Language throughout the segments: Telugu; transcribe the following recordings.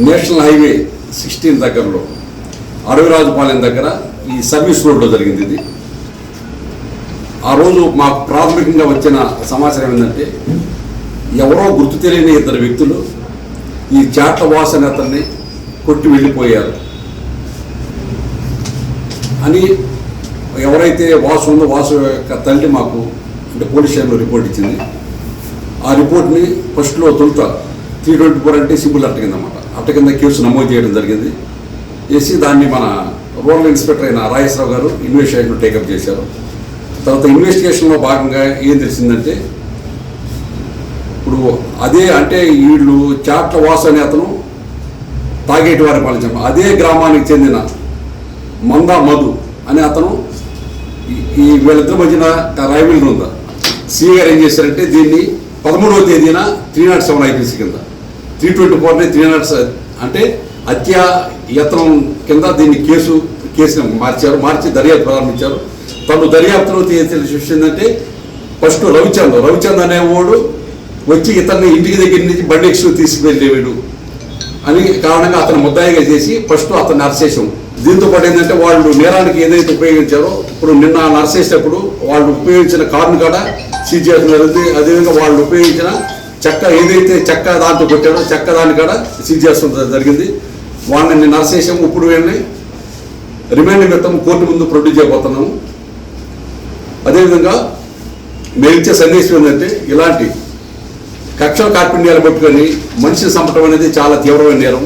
నేషనల్ హైవే 16 దగ్గరలో అడవిరాజుపాలెం దగ్గర ఈ సర్వీస్ రోడ్లో జరిగింది ఇది. ఆ రోజు మాకు ప్రాథమికంగా వచ్చిన సమాచారం ఏంటంటే ఎవరో గుర్తు తెలియని 2 వ్యక్తులు ఈ చాట్ల వాసు అనే అతన్ని కొట్టి వెళ్ళిపోయారు అని ఎవరైతే వాసు ఉందో వాసు యొక్క తల్లి మాకు అంటే పోలీస్ స్టేషన్లో రిపోర్ట్ ఇచ్చింది. ఆ రిపోర్ట్ని ఫస్ట్లో తొలుత 324 అంటే సింపుల్ అట్ట కింద అన్నమాట. అట్ట కింద కేసు నమోదు చేయడం జరిగింది. చేసి దాన్ని మన రూరల్ ఇన్స్పెక్టర్ అయిన రాజేశ్వరరావు గారు ఇన్వెస్టిగేషన్ టేకప్ చేశారు. తర్వాత ఇన్వెస్టిగేషన్లో భాగంగా ఏం తెలిసిందంటే ఇప్పుడు అదే అంటే వీళ్ళు చాట్ల వాసు అనే అతను తాగేటి వారి పాలించాము అదే గ్రామానికి చెందిన మందా మధు అనే అతను ఈ వీళ్ళిద్దరి మధ్యన రైవల్రీ ఉందా సి గారు ఏం చేశారంటే దీన్ని 13వ తేదీన 307 ఐపీసీ కింద 324ని 307 అంటే హత్య యత్నం కింద దీన్ని కేసుని మార్చి దర్యాప్తు ప్రారంభించారు. తను దర్యాప్తులో తెలిసిందంటే ఫస్ట్ రవిచంద్ అనేవాడు వచ్చి ఇతన్ని ఇంటికి దగ్గర నుంచి బండి ఎక్స్ తీసుకువెళ్ళేవాడు అని కారణంగా అతను ముద్దాయిగా చేసి ఫస్ట్ అతన్ని అరెస్ట్ చేసాం. దీంతో పాటు ఏంటంటే వాళ్ళు నేరానికి ఏదైతే ఉపయోగించారో ఇప్పుడు నిన్న అరెస్ట్ చేసేటప్పుడు వాళ్ళు ఉపయోగించిన కారును కూడా సీజ్ చేయడం జరిగింది. అదేవిధంగా వాళ్ళు ఉపయోగించిన చెక్క దాంతో కొట్టారో చెక్క దాన్ని కూడా సీజ్ చేస్తూ జరిగింది. వాళ్ళని నిన్న అరెస్ట్ చేసాము. ఇప్పుడు వీళ్ళని రిమాండ్ నిమిత్తం కోర్టు ముందు ప్రొడ్యూస్ చేయబోతున్నాము. అదేవిధంగా మేము ఇచ్చే సందేశం ఏంటంటే ఇలాంటి కక్షల కార్పిండియాలు పట్టుకొని మనిషిని చంపడం అనేది చాలా తీవ్రమైన నేరం.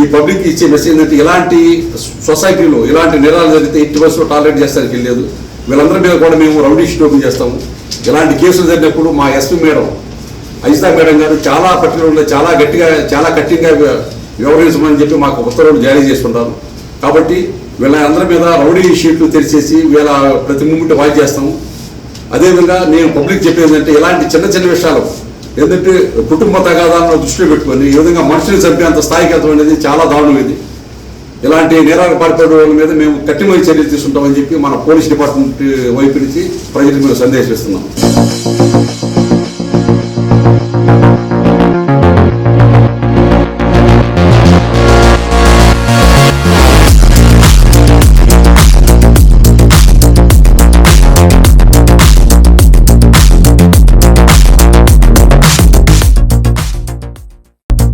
ఈ పబ్లిక్ ఇచ్చే మెసేజ్ ఏంటంటే ఇలాంటి సొసైటీలో ఇలాంటి నేరాలు జరిగితే ఎట్టి బస్సులో టాలరేట్ చేస్తానికి వెళ్ళలేదు. వీళ్ళందరి మీద కూడా మేము రౌడీ షీట్ ఓపెన్ చేస్తాము. ఇలాంటి కేసులు జరిగినప్పుడు మా ఎస్పీ మేడం అజితా మేడం గారు చాలా పర్టికులర్గా చాలా గట్టిగా చాలా కఠినంగా వ్యవహరించమని చెప్పి మాకు ఉత్తర్వులు జారీ చేసుకుంటారు. కాబట్టి వీళ్ళందరి మీద రౌడీ షీట్లు తెరిచేసి వీళ్ళ ప్రతి మూమెంట్ వాచ్ చేస్తాము. అదేవిధంగా నేను పబ్లిక్ చెప్పేది ఏంటంటే ఇలాంటి చిన్న విషయాలు ఏంటంటే కుటుంబ తగాదాలను దృష్టిలో పెట్టుకొని ఈ విధంగా మనుషులు చంపేంత స్థాయికి వెళ్తాం అనేది చాలా దారుణం. ఇది ఇలాంటి నేరాలకు పాల్పడే వాళ్ళ మీద మేము కఠినమైన చర్యలు తీసుకుంటామని చెప్పి మన పోలీస్ డిపార్ట్మెంట్ వైపు నుంచి ప్రజలకు మేము సందేశిస్తున్నాం.